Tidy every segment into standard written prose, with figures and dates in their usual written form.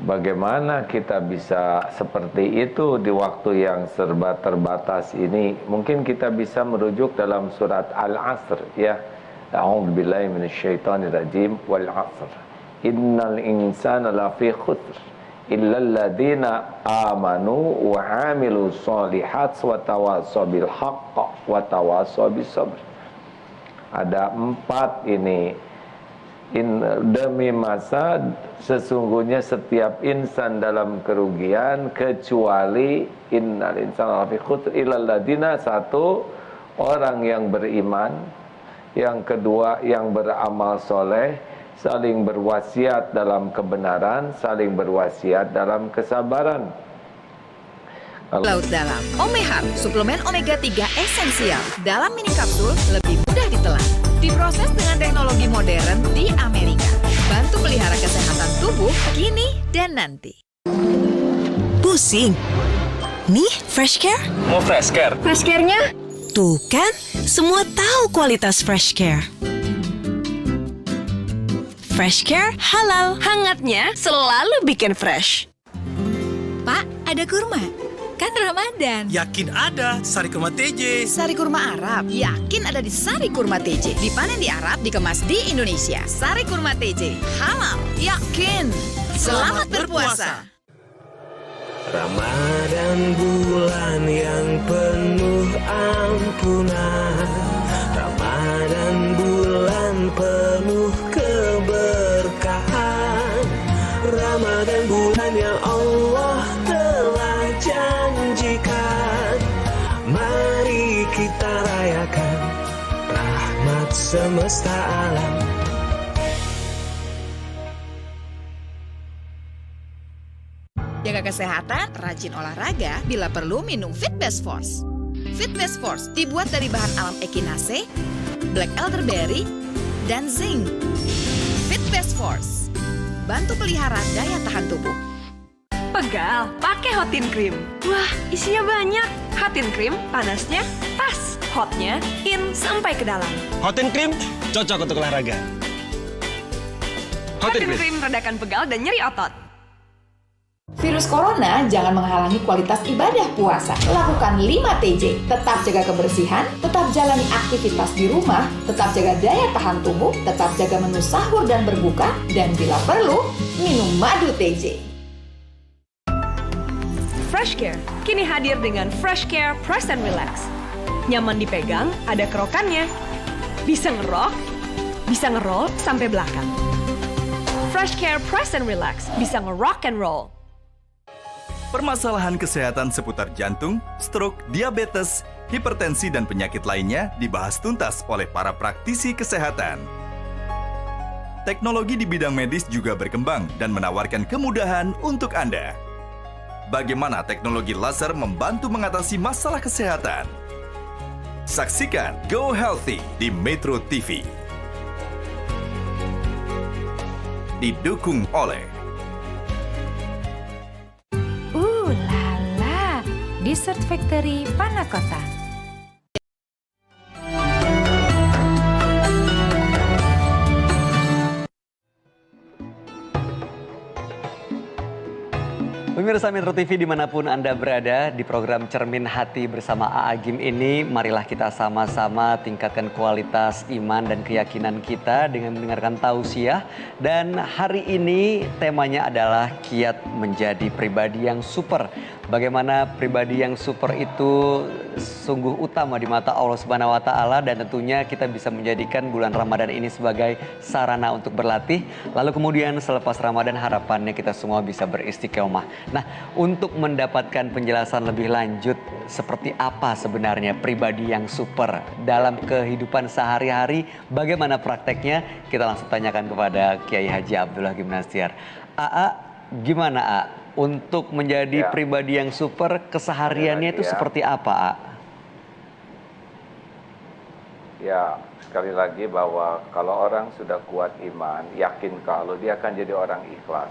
Bagaimana kita bisa seperti itu di waktu yang serba terbatas ini? Mungkin kita bisa merujuk dalam surat Al-Asr, ya. A'udzubillahi minasyaitonirrajim, wal 'asr. Innal insana lafi khusr illa alladziina amanu wa 'amilus shalihat wa tawassaw bil haqq wa tawassaw bis sabr. Ada 4 ini. Demi masa sesungguhnya setiap insan dalam kerugian kecuali innal insana lafi khusr illal ladzina, 1, orang yang beriman, yang kedua yang beramal soleh, saling berwasiat dalam kebenaran, saling berwasiat dalam kesabaran. Laut Dalam, Omehar, suplemen omega 3 esensial dalam mini kapsul, lebih mudah ditelan. Diproses dengan teknologi modern di Amerika. Bantu pelihara kesehatan tubuh kini dan nanti. Pusing? Nih, Fresh Care? Mau Fresh Care? Fresh Care-nya? Tuh kan, semua tahu kualitas Fresh Care. Fresh Care halal, hangatnya selalu bikin fresh. Pak, ada kurma. Kan Ramadan. Yakin ada, Sari Kurma TJ. Sari kurma Arab, yakin ada di Sari Kurma TJ. Dipanen di Arab, dikemas di Indonesia. Sari Kurma TJ, halal, yakin. Selamat berpuasa. Ramadan bulan yang penuh ampunan, Ramadan bulan penuh keberkahan, Ramadan bulan yang Allah telah janjikan. Mari kita rayakan rahmat semesta alam. Jaga kesehatan, rajin olahraga, bila perlu minum Fit Best Force. Fit Best Force dibuat dari bahan alam echinacea, black elderberry, dan zinc. Fit Best Force, bantu pelihara daya tahan tubuh. Pegal, pakai Hotin Cream. Wah, isinya banyak. Hotin Cream, panasnya pas. Hotnya in sampai ke dalam. Hotin Cream cocok untuk olahraga. Hotin Cream redakan pegal dan nyeri otot. Virus Corona jangan menghalangi kualitas ibadah puasa. Lakukan 5 TJ. Tetap jaga kebersihan, tetap jalani aktivitas di rumah, tetap jaga daya tahan tubuh, tetap jaga menu sahur dan berbuka, dan bila perlu, minum madu TJ. Fresh Care kini hadir dengan Fresh Care Press and Relax. Nyaman dipegang, ada kerokannya. Bisa ngerok, bisa ngeroll sampai belakang. Fresh Care Press and Relax bisa ngerock and roll. Permasalahan kesehatan seputar jantung, stroke, diabetes, hipertensi, dan penyakit lainnya dibahas tuntas oleh para praktisi kesehatan. Teknologi di bidang medis juga berkembang dan menawarkan kemudahan untuk Anda. Bagaimana teknologi laser membantu mengatasi masalah kesehatan? Saksikan Go Healthy di Metro TV. Didukung oleh Lala, Dessert Factory Panakota. Pemirsa Metro TV dimanapun Anda berada, di program Cermin Hati bersama A.A. Gym ini, marilah kita sama-sama tingkatkan kualitas iman dan keyakinan kita dengan mendengarkan tausiah. Dan hari ini temanya adalah kiat menjadi pribadi yang super. Bagaimana pribadi yang super itu sungguh utama di mata Allah Subhanahu wa Ta'ala, dan tentunya kita bisa menjadikan bulan Ramadan ini sebagai sarana untuk berlatih. Lalu kemudian selepas Ramadan harapannya kita semua bisa beristiqomah. Nah, untuk mendapatkan penjelasan lebih lanjut seperti apa sebenarnya pribadi yang super dalam kehidupan sehari-hari, bagaimana prakteknya, kita langsung tanyakan kepada Kiai Haji Abdullah Gimnastiar. A.A., gimana A? Untuk menjadi pribadi yang super, kesehariannya itu seperti apa, A? Ya, sekali lagi bahwa kalau orang sudah kuat iman, yakin kalau dia akan jadi orang ikhlas.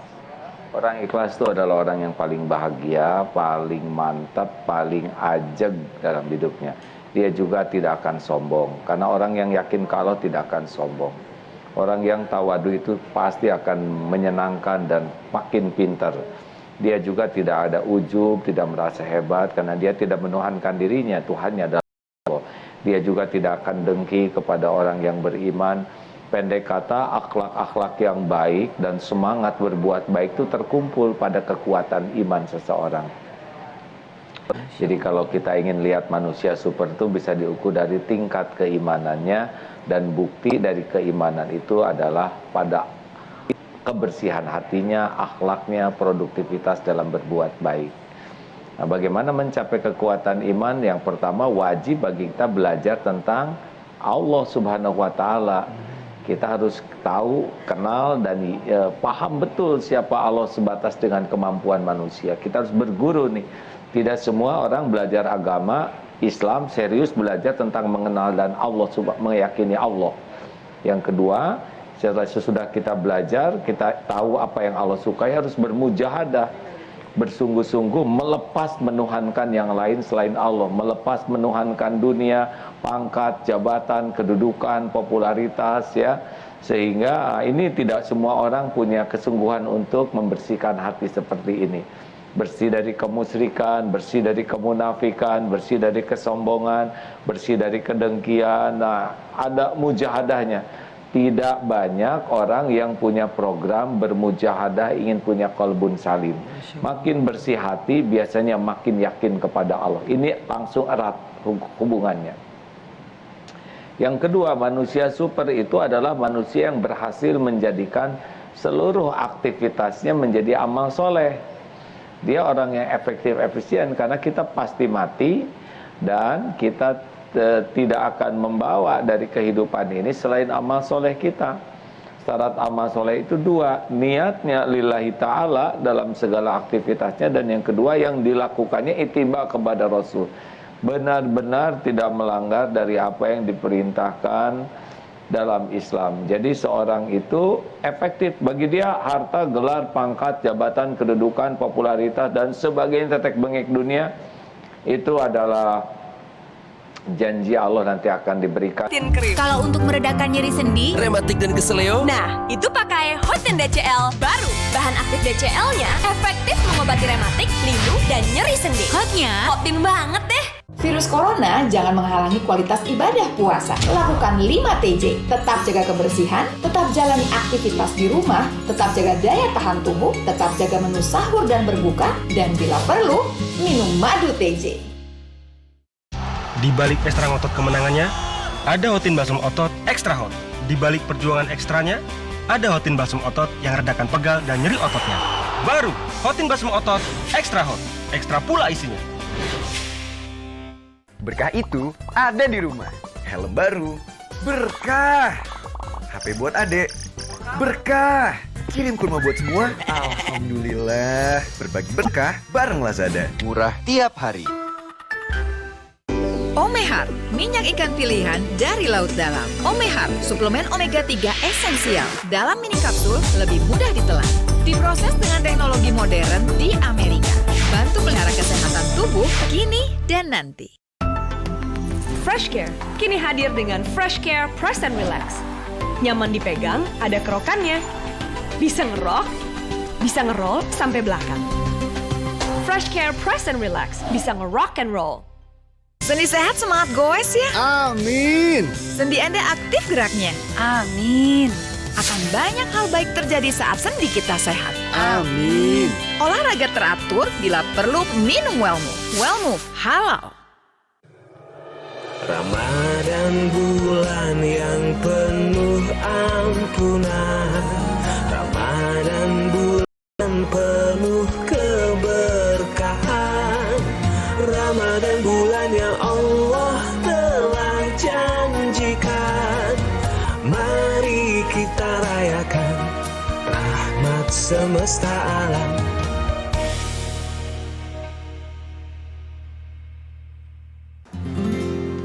Orang ikhlas itu adalah orang yang paling bahagia, paling mantap, paling ajeg dalam hidupnya. Dia juga tidak akan sombong, karena orang yang yakin kalau tidak akan sombong. Orang yang tawadu itu pasti akan menyenangkan dan makin pintar. Dia juga tidak ada ujub, tidak merasa hebat karena dia tidak menuhankan dirinya, Tuhannya adalah Allah. Dia juga tidak akan dengki kepada orang yang beriman. Pendek kata, akhlak-akhlak yang baik dan semangat berbuat baik itu terkumpul pada kekuatan iman seseorang. Jadi kalau kita ingin lihat manusia super itu bisa diukur dari tingkat keimanannya, dan bukti dari keimanan itu adalah pada kebersihan hatinya, akhlaknya, produktivitas dalam berbuat baik. Nah, bagaimana mencapai kekuatan iman? Yang pertama, wajib bagi kita belajar tentang Allah Subhanahu wa Ta'ala. Kita harus tahu, kenal, dan paham betul siapa Allah sebatas dengan kemampuan manusia. Kita harus berguru nih. Tidak semua orang belajar agama Islam serius belajar tentang mengenal dan Allah, meyakini Allah. Yang kedua, sesudah kita belajar, kita tahu apa yang Allah sukai, harus bermujahadah, bersungguh-sungguh melepas menuhankan yang lain selain Allah, melepas menuhankan dunia, pangkat, jabatan, kedudukan, popularitas, ya. Sehingga ini tidak semua orang punya kesungguhan untuk membersihkan hati seperti ini. Bersih dari kemusyrikan, bersih dari kemunafikan, bersih dari kesombongan, bersih dari kedengkian. Nah, ada mujahadahnya. Tidak banyak orang yang punya program bermujahadah ingin punya qalbun salim. Makin bersih hati biasanya makin yakin kepada Allah. Ini langsung erat hubungannya. Yang kedua, manusia super itu adalah manusia yang berhasil menjadikan seluruh aktivitasnya menjadi amal soleh. Dia orang yang efektif, efisien, karena kita pasti mati dan kita tidak akan membawa dari kehidupan ini selain amal soleh kita. Syarat amal soleh itu dua, niatnya lillahi ta'ala dalam segala aktivitasnya, dan yang kedua yang dilakukannya ittiba kepada Rasul. Benar-benar tidak melanggar dari apa yang diperintahkan dalam Islam. Jadi seorang itu efektif, bagi dia harta, gelar, pangkat, jabatan, kedudukan, popularitas dan sebagainya, tetek bengek dunia itu adalah janji Allah nanti akan diberikan. Kalau untuk meredakan nyeri sendi, Rematik dan keseleo. Nah, itu pakai Hotin DCL baru. Bahan aktif DCL-nya efektif mengobati rematik, linu, dan nyeri sendi. hotnya Hotin banget deh. Virus corona jangan menghalangi kualitas ibadah puasa. Lakukan 5TJ. Tetap jaga kebersihan, tetap jalani aktivitas di rumah, tetap jaga daya tahan tubuh, tetap jaga menu sahur dan berbuka, dan bila perlu, minum madu TJ. Di balik ekstra ngotot kemenangannya, ada Hotin Balsam Otot Ekstra Hot. Di balik perjuangan ekstranya, ada Hotin Balsam Otot yang redakan pegal dan nyeri ototnya. Baru, Hotin Balsam Otot Ekstra Hot. Ekstra pula isinya. Berkah itu ada di rumah. Helm baru, berkah. HP buat adek, berkah. Kirim kurma buat semua, alhamdulillah. Berbagi berkah bareng Lazada. Murah tiap hari. Omehar, minyak ikan pilihan dari laut dalam. Omehar, suplemen omega 3 esensial. Dalam mini kapsul, lebih mudah ditelan. Diproses dengan teknologi modern di Amerika. Bantu pelihara kesehatan tubuh kini dan nanti. Fresh Care kini hadir dengan Fresh Care Press and Relax. Nyaman dipegang, ada kerokannya. Bisa ngerok, bisa ngeroll sampai belakang. Fresh Care Press and Relax bisa ngerock and roll. Sendi sehat, semangat goes ya. Amin. Sendi Anda aktif geraknya. Amin. Akan banyak hal baik terjadi saat sendi kita sehat. Amin. Olahraga teratur, bila perlu minum Wellmove. Wellmove halal. Ramadan bulan yang penuh ampunan. Ramadan bulan penuh keberkahan. Ramadan bulan yang Allah telah janjikan. Mari kita rayakan rahmat semesta alam.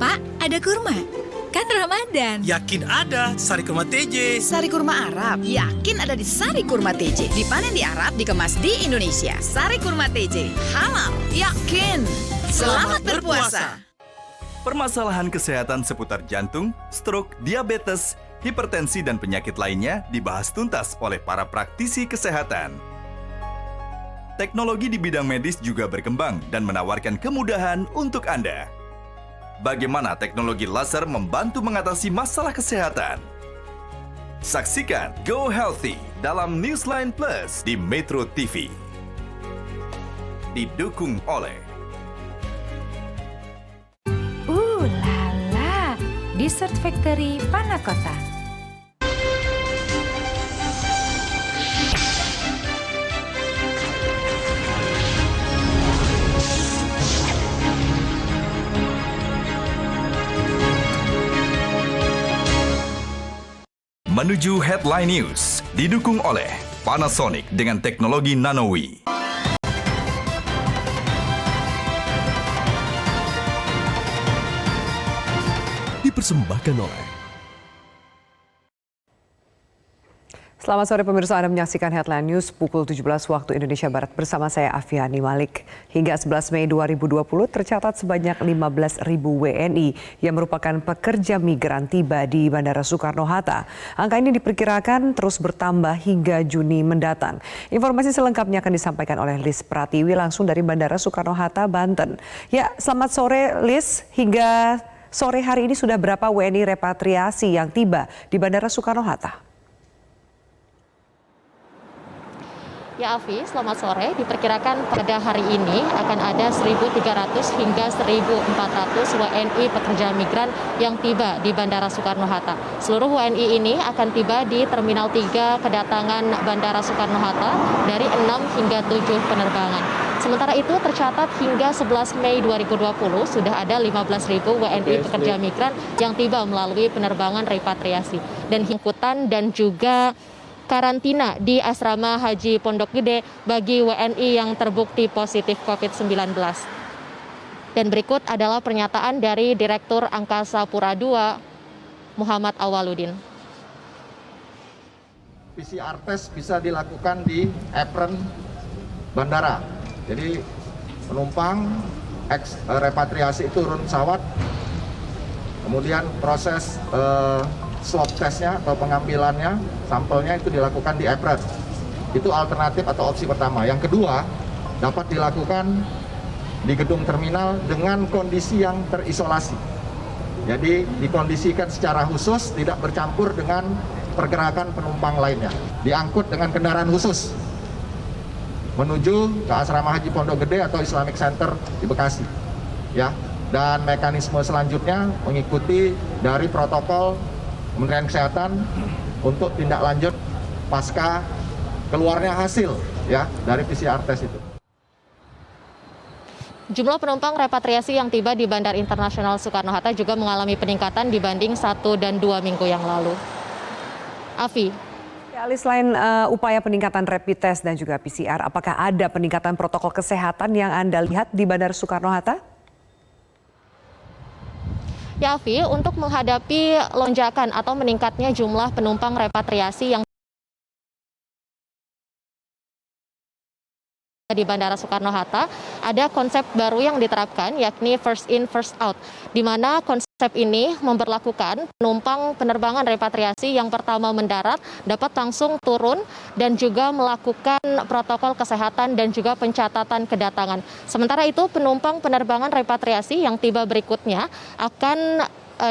Pak, ada kurma. Kan Ramadan. Yakin ada Sari Kurma TJ. Sari kurma Arab, yakin ada di Sari Kurma TJ. Dipanen di Arab, dikemas di Indonesia. Sari Kurma TJ, halal, yakin. Selamat berpuasa. Permasalahan kesehatan seputar jantung, stroke, diabetes, hipertensi, dan penyakit lainnya dibahas tuntas oleh para praktisi kesehatan. Teknologi di bidang medis juga berkembang dan menawarkan kemudahan untuk Anda. Bagaimana teknologi laser membantu mengatasi masalah kesehatan? Saksikan Go Healthy dalam Newsline Plus di Metro TV. Didukung oleh Lala, Dessert Factory Panakota. Menuju Headline News, didukung oleh Panasonic dengan teknologi Nanowi. Dipersembahkan oleh Selamat sore pemirsa, Anda menyaksikan Headline News pukul 17 waktu Indonesia Barat bersama saya Afiani Malik. Hingga 11 Mei 2020 tercatat sebanyak 15.000 WNI yang merupakan pekerja migran tiba di Bandara Soekarno-Hatta. Angka ini diperkirakan terus bertambah hingga Juni mendatang. Informasi selengkapnya akan disampaikan oleh Lis Pratiwi langsung dari Bandara Soekarno-Hatta, Banten. Ya, selamat sore Lis. Hingga sore hari ini sudah berapa WNI repatriasi yang tiba di Bandara Soekarno-Hatta? Ya Afi, selamat sore. Diperkirakan pada hari ini akan ada 1.300 hingga 1.400 WNI pekerja migran yang tiba di Bandara Soekarno-Hatta. Seluruh WNI ini akan tiba di Terminal 3 kedatangan Bandara Soekarno-Hatta dari 6 hingga 7 penerbangan. Sementara itu tercatat hingga 11 Mei 2020 sudah ada 15.000 WNI pekerja migran yang tiba melalui penerbangan repatriasi. Dan hingkutan dan juga karantina di Asrama Haji Pondok Gede bagi WNI yang terbukti positif COVID-19. Dan berikut adalah pernyataan dari Direktur Angkasa Pura II, Muhammad Awaludin. PCR test bisa dilakukan di apron bandara. Jadi penumpang repatriasi itu turun pesawat, kemudian proses swab testnya atau pengambilannya, sampelnya itu dilakukan di apron. Itu alternatif atau opsi pertama. Yang kedua, dapat dilakukan di gedung terminal dengan kondisi yang terisolasi. Jadi dikondisikan secara khusus, tidak bercampur dengan pergerakan penumpang lainnya. Diangkut dengan kendaraan khusus menuju ke Asrama Haji Pondok Gede atau Islamic Center di Bekasi. Ya. Dan mekanisme selanjutnya mengikuti dari protokol Kementerian Kesehatan untuk tindak lanjut pasca keluarnya hasil ya dari PCR test itu. Jumlah penumpang repatriasi yang tiba di Bandara Internasional Soekarno-Hatta juga mengalami peningkatan dibanding 1 dan 2 minggu yang lalu. Afi. Ya, selain upaya peningkatan rapid test dan juga PCR, apakah ada peningkatan protokol kesehatan yang Anda lihat di Bandara Soekarno-Hatta? Ya, Afi, untuk menghadapi lonjakan atau meningkatnya jumlah penumpang repatriasi yang di Bandara Soekarno-Hatta, ada konsep baru yang diterapkan, yakni first in, first out, di mana konsep ini memberlakukan penumpang penerbangan repatriasi yang pertama mendarat dapat langsung turun dan juga melakukan protokol kesehatan dan juga pencatatan kedatangan. Sementara itu, penumpang penerbangan repatriasi yang tiba berikutnya akan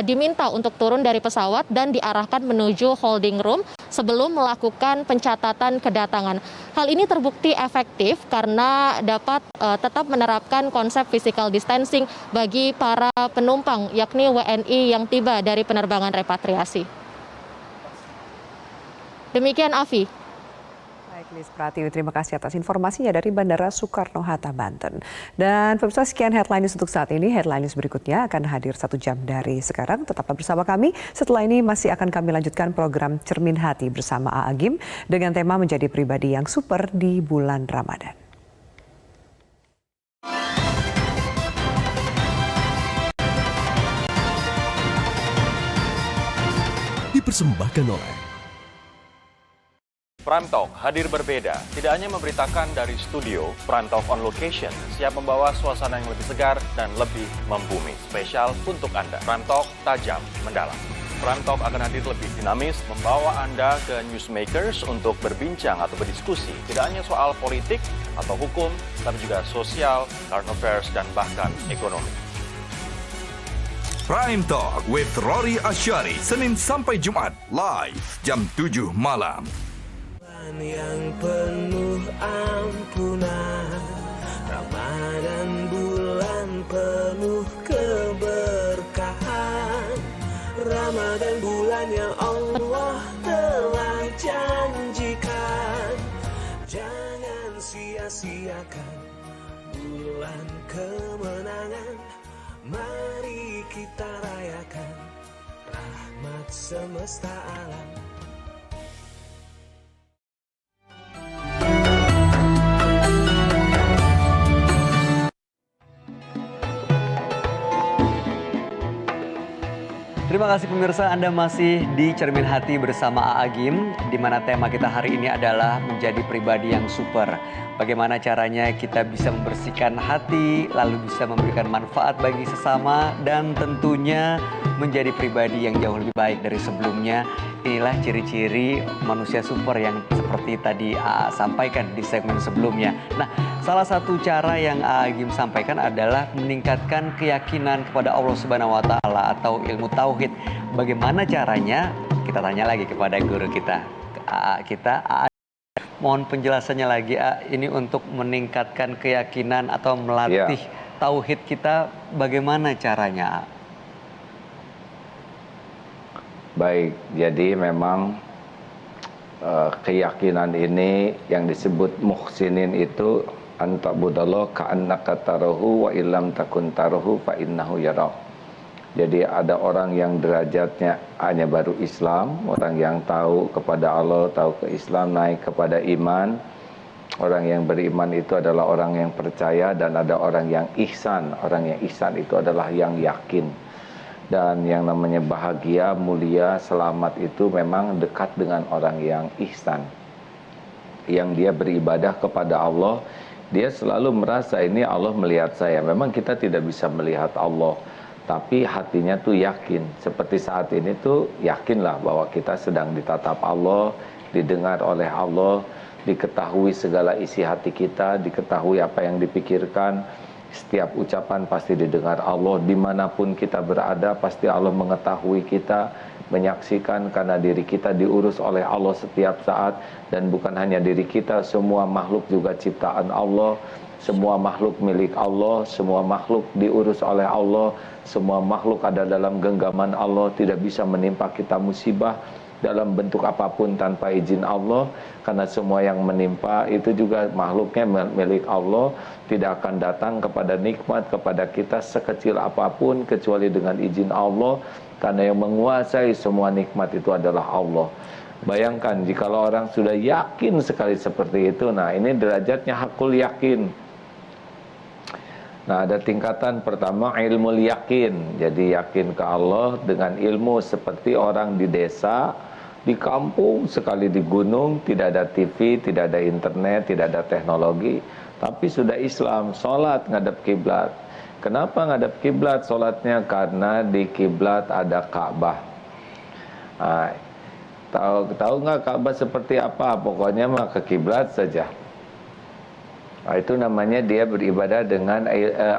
diminta untuk turun dari pesawat dan diarahkan menuju holding room sebelum melakukan pencatatan kedatangan. Hal ini terbukti efektif karena dapat tetap menerapkan konsep physical distancing bagi para penumpang, yakni WNI yang tiba dari penerbangan repatriasi. Demikian, Afi. Lis Pratiwi, terima kasih atas informasinya dari Bandara Soekarno-Hatta, Banten. Dan pemirsa, sekian Headline News untuk saat ini. Headline News berikutnya akan hadir 1 jam dari sekarang. Tetaplah bersama kami. Setelah ini masih akan kami lanjutkan program Cermin Hati bersama A.A. Gim dengan tema menjadi pribadi yang super di bulan Ramadan. Dipersembahkan oleh Prime Talk hadir berbeda, tidak hanya memberitakan dari studio, Prime Talk on Location siap membawa suasana yang lebih segar dan lebih membumi. Spesial untuk Anda, Prime Talk tajam mendalam. Prantok akan hadir lebih dinamis, membawa Anda ke Newsmakers untuk berbincang atau berdiskusi. Tidak hanya soal politik atau hukum, tapi juga sosial, current affairs, dan bahkan ekonomi. Prime Talk with Rory Asyari, Senin sampai Jumat, live jam 7 malam. Yang penuh ampunan, Ramadan bulan penuh keberkahan, Ramadan bulan yang Allah telah janjikan. Jangan sia-siakan bulan kemenangan, mari kita rayakan rahmat semesta alam. Terima kasih pemirsa, Anda masih di Cermin Hati bersama A.A. Gym, di mana tema kita hari ini adalah menjadi pribadi yang super. Bagaimana caranya kita bisa membersihkan hati, lalu bisa memberikan manfaat bagi sesama, dan tentunya menjadi pribadi yang jauh lebih baik dari sebelumnya. Inilah ciri-ciri manusia super yang seperti tadi A.A. sampaikan di segmen sebelumnya. Nah, salah satu cara yang A.A. Gym sampaikan adalah meningkatkan keyakinan kepada Allah Subhanahu wa Ta'ala atau ilmu tauhid. Bagaimana caranya? Kita tanya lagi kepada guru kita. A.A. Mohon penjelasannya lagi, A. Ini untuk meningkatkan keyakinan atau melatih tauhid kita, bagaimana caranya, A? Baik, jadi memang keyakinan ini yang disebut muhsinin itu anta'budallaha ka'annaka tarahu wa illam takun tarahu fa innahu yarak. Jadi ada orang yang derajatnya hanya baru Islam, orang yang tahu kepada Allah, tahu ke Islam, naik kepada iman. Orang yang beriman itu adalah orang yang percaya, dan ada orang yang ihsan. Orang yang ihsan itu adalah yang yakin. Dan yang namanya bahagia, mulia, selamat itu memang dekat dengan orang yang ihsan. Yang dia beribadah kepada Allah, dia selalu merasa ini Allah melihat saya. Memang kita tidak bisa melihat Allah, tapi hatinya tuh yakin. Seperti saat ini tuh yakinlah bahwa kita sedang ditatap Allah, didengar oleh Allah, diketahui segala isi hati kita, diketahui apa yang dipikirkan. Setiap ucapan pasti didengar Allah, dimanapun kita berada pasti Allah mengetahui kita, menyaksikan, karena diri kita diurus oleh Allah setiap saat. Dan bukan hanya diri kita, semua makhluk juga ciptaan Allah, semua makhluk milik Allah, semua makhluk diurus oleh Allah, semua makhluk ada dalam genggaman Allah, tidak bisa menimpa kita musibah dalam bentuk apapun tanpa izin Allah, karena semua yang menimpa itu juga makhluknya milik Allah, tidak akan datang kepada nikmat kepada kita sekecil apapun kecuali dengan izin Allah, karena yang menguasai semua nikmat itu adalah Allah. Bayangkan jikalau orang sudah yakin sekali seperti itu, nah ini derajatnya hakul yakin. Nah, ada tingkatan pertama ilmu yakin. Jadi yakin ke Allah dengan ilmu seperti orang di desa, di kampung, sekali di gunung, tidak ada TV, tidak ada internet, tidak ada teknologi, tapi sudah Islam, sholat ngadep kiblat. Kenapa ngadep kiblat sholatnya? Karena di kiblat ada Ka'bah. Nah, tahu nggak Ka'bah seperti apa? Pokoknya mah ke kiblat saja. Nah, itu namanya dia beribadah dengan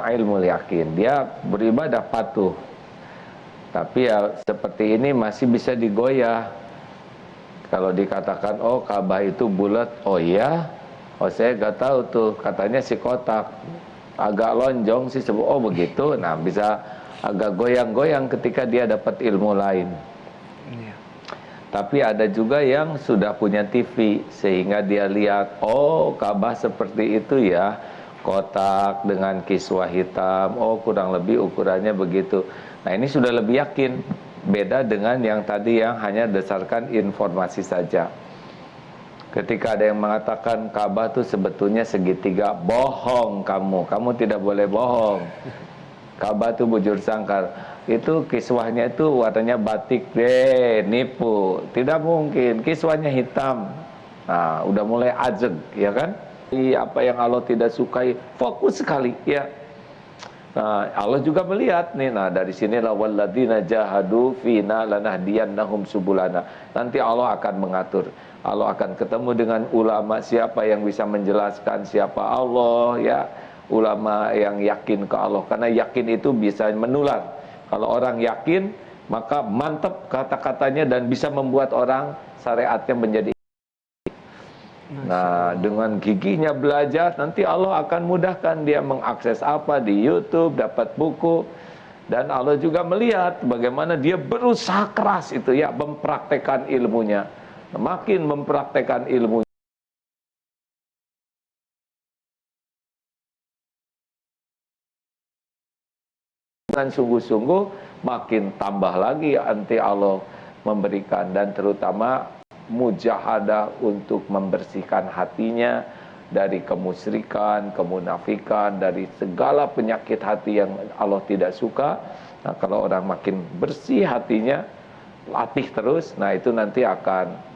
ilmu yakin. Dia beribadah patuh. Tapi ya seperti ini masih bisa digoyah. Kalau dikatakan, oh Ka'bah itu bulat, oh iya, oh saya gak tahu tuh, katanya si kotak, agak lonjong sih, oh begitu, nah bisa agak goyang-goyang ketika dia dapat ilmu lain. Tapi ada juga yang sudah punya TV, sehingga dia lihat, oh Ka'bah seperti itu ya, kotak dengan kiswah hitam, oh kurang lebih ukurannya begitu. Nah ini sudah lebih yakin. Beda dengan yang tadi yang hanya berdasarkan informasi saja. Ketika ada yang mengatakan Ka'bah itu sebetulnya segitiga, bohong kamu tidak boleh bohong. Ka'bah itu bujur sangkar. Itu kiswahnya itu warnanya batik, nipu. Tidak mungkin, kiswahnya hitam. Nah, udah mulai ajeg, ya kan? Apa yang Allah tidak sukai, fokus sekali, ya. Nah, Allah juga melihat nih. Nah, dari sinilah walladzina jahadu fina lanahdiyannahum subulana. Nanti Allah akan mengatur. Allah akan ketemu dengan ulama, siapa yang bisa menjelaskan siapa Allah, ya. Ulama yang yakin ke Allah, karena yakin itu bisa menular. Kalau orang yakin, maka mantap kata-katanya dan bisa membuat orang syariatnya menjadi. Nah, dengan giginya belajar, nanti Allah akan mudahkan dia mengakses apa di YouTube, dapat buku. Dan Allah juga melihat bagaimana dia berusaha keras itu ya, mempraktekkan ilmunya. Makin mempraktekkan ilmunya, dengan sungguh-sungguh, makin tambah lagi nanti Allah memberikan. Dan terutama mujahadah untuk membersihkan hatinya dari kemusyrikan, kemunafikan, dari segala penyakit hati yang Allah tidak suka. Nah, kalau orang makin bersih hatinya, latih terus, nah itu nanti akan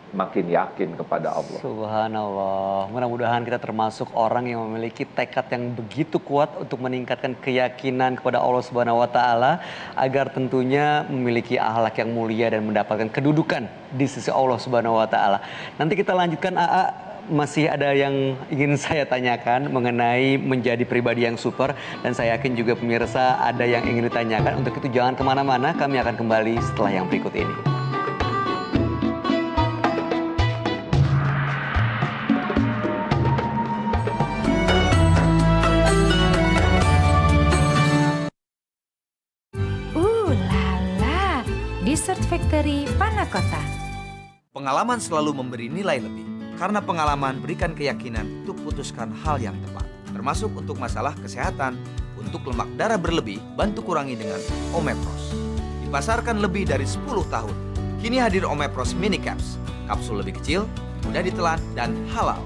makin yakin kepada Allah. Subhanallah. Mudah-mudahan kita termasuk orang yang memiliki tekad yang begitu kuat untuk meningkatkan keyakinan kepada Allah Subhanahu wa taala agar tentunya memiliki akhlak yang mulia dan mendapatkan kedudukan di sisi Allah Subhanahu wa taala. Nanti kita lanjutkan, AA. Masih ada yang ingin saya tanyakan mengenai menjadi pribadi yang super, dan saya yakin juga pemirsa ada yang ingin ditanyakan. Untuk itu jangan kemana-mana, kami akan kembali setelah yang berikut ini. Dessert Factory Panakota. Pengalaman selalu memberi nilai lebih, karena pengalaman berikan keyakinan untuk putuskan hal yang tepat, termasuk untuk masalah kesehatan. Untuk lemak darah berlebih, bantu kurangi dengan Omepros. Dipasarkan lebih dari 10 tahun, kini hadir Omepros Mini Caps, kapsul lebih kecil, mudah ditelan, dan halal,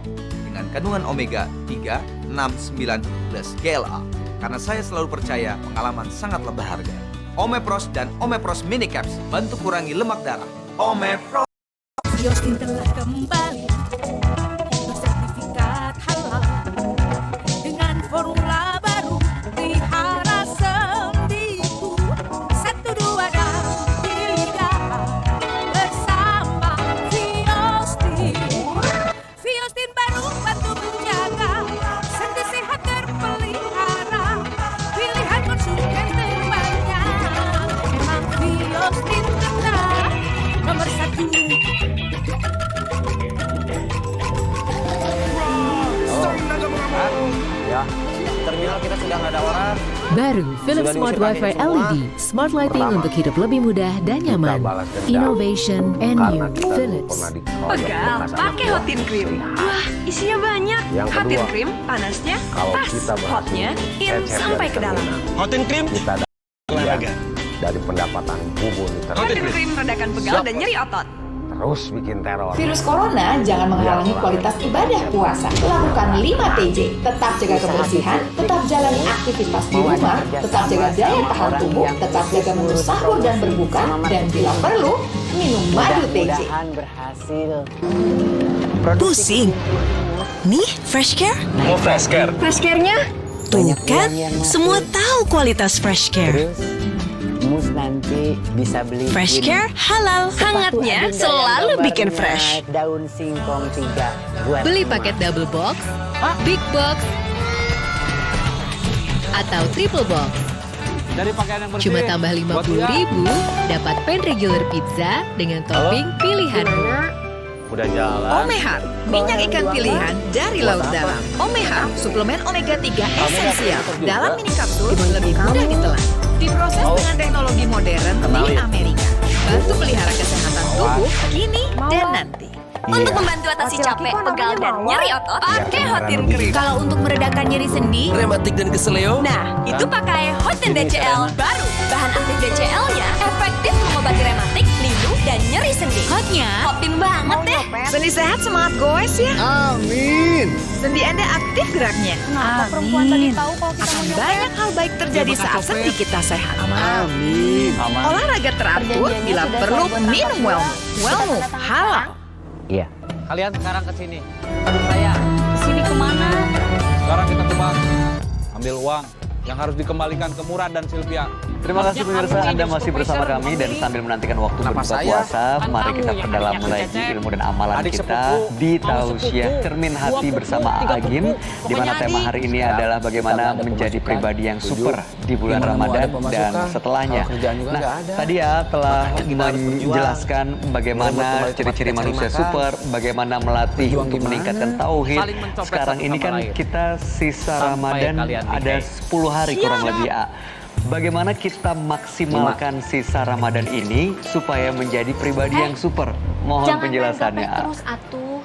dengan kandungan omega 3, 6, 9, plus GLA. Karena saya selalu percaya pengalaman sangatlah berharga. Omepros dan Omepros Mini Caps bantu kurangi lemak darah. Omepros. Yostin telah kembali bersertifikat halal dengan formula baru pelihara sendiku 1, 2, dan 3 bersama Viostin. Viostin baru bantu menjaga sendi sehat terpelihara, pilihan konsumen terbanyak. Memang Viostin tetap nomor 1. Ya, terminal kita sudah nggak ada orang. Baru Philips Smart Wi-Fi LED, smart lighting untuk hidup lebih mudah dan nyaman. Innovation and new Philips. Pegal, pakai Hotin Cream. Wah, isinya banyak. Hotin Cream, panasnya pas, hotnya in sampai ke dalam. Hotin Cream, kita olahraga dari pendapatan bubun. Hotin Cream redakan pegal dan nyeri otot. Terus bikin teror. Virus corona jangan menghalangi kualitas ibadah puasa. Lakukan 5 TJ. Tetap jaga kebersihan, tetap jalani aktivitas di rumah, tetap jaga daya tahan tubuh, tetap jaga menu sahur dan berbuka, dan bila perlu, minum madu TJ. Berhasil. Pusing? Nih, Fresh Care? Oh, Fresh Care. Fresh Care-nya? Tuh kan, semua tahu kualitas Fresh Care. Mus nanti bisa beli Fresh Care halal, hangatnya selalu bikin fresh. Daun singkong 3 Beli paket double box, big box, atau triple box. Dari pakaian yang bersih. Cuma tambah 50.000, dapat pan regular pizza dengan topping pilihanmu. Udah jalan. Omehar, minyak ikan pilihan dari laut dalam. Omehar, suplemen omega 3 esensial. Dalam mini kapsul, lebih mudah ditelan. Diproses dengan teknologi modern milik Amerika. Bantu pelihara kesehatan tubuh kini dan nanti. Untuk membantu atasi capek, pegal, dan nyeri otot, pakai Hotin Cream. Kalau untuk meredakan nyeri sendi, rematik dan keseleo, nah itu pakai Hotin DCL baru. Bahan aktif DCL-nya efektif mengobati rematik, linu, dan nyeri sendi. Hotnya Hotin banget deh. Sendi sehat semangat goes ya. Amin. Sendi Anda aktif geraknya. Kenapa perempuan tadi tahu kalau kita Akan banyak hal baik terjadi saat sendi kita sehat. Amin. Olahraga teratur, bila perlu minum Wellmove. Wellmove halal. Iya. Kalian sekarang ke sini. Saya. Sini kemana? Sekarang kita ke bank. Ambil uang. yang harus dikembalikan ke Murad dan Sylvia. Terima kasih pemirsa, Anda masih bersama kami dan sambil menantikan waktu berbuka puasa, mari kita perdalam lagi ilmu dan amalan kita di Tausiah Cermin Hati bersama Agim, di mana tema hari ini adalah bagaimana menjadi pribadi yang super di bulan Ramadan dan setelahnya. Nah, tadi ya telah menjelaskan bagaimana ciri-ciri manusia super, bagaimana melatih untuk meningkatkan tauhid. Sekarang ini kan kita sisa Ramadan ada 10 hari kurang lebih. Bagaimana kita maksimalkan sisa Ramadan ini supaya menjadi pribadi yang super? Mohon penjelasannya. Jangan terus atuh,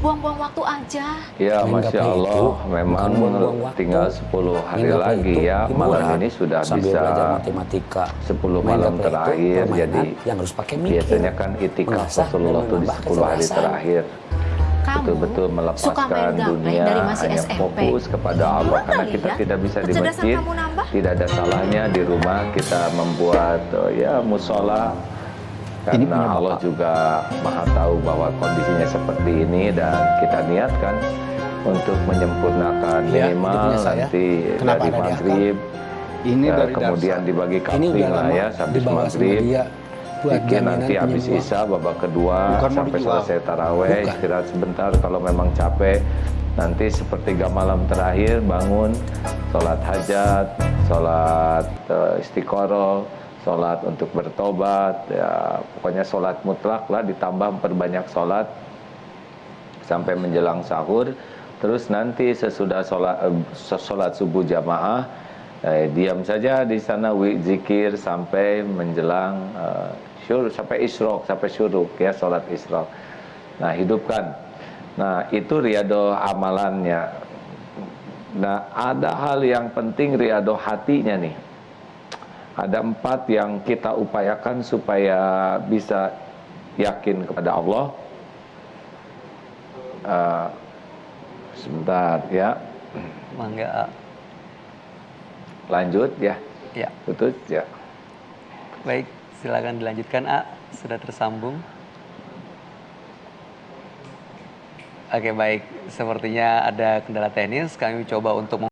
buang-buang waktu aja. Ya, Masya Allah, memang tinggal 10 hari lagi ya. Malam ini sudah bisa 10 malam terakhir. Jadi biasanya kan itikaf Rasulullah itu di 10 hari terakhir. Betul-betul melepaskan dunia, hanya fokus kepada Allah. Karena kita tidak bisa di masjid, tidak ada salahnya di rumah kita membuat musola. Karena Allah juga Maha tahu bahwa kondisinya seperti ini dan kita niatkan untuk menyempurnakan minimal nanti dari maghrib, kemudian dibagi kapling lah ya sampai maghrib. Bikin nanti habis Isya babak kedua sampai selesai taraweh, istirahat sebentar kalau memang capek. Nanti sepertiga malam terakhir bangun, sholat hajat, sholat istiqoroh, sholat untuk bertobat, ya pokoknya sholat mutlak lah, ditambah memperbanyak sholat sampai menjelang sahur. Terus nanti sesudah sholat subuh jamaah, diam saja di sana zikir sampai menjelang sampai isyrok, sampai syuruk ya, sholat isyrok. Nah, hidupkan. Nah, itu riyadhah amalannya. Nah, ada hal yang penting riyadhah hatinya nih. Ada 4 yang kita upayakan supaya bisa yakin kepada Allah. Sebentar ya. Mangga. Lanjut ya. Ya. Betul ya. Baik, silakan dilanjutkan sudah tersambung. Oke baik, sepertinya ada kendala teknis, kami coba untuk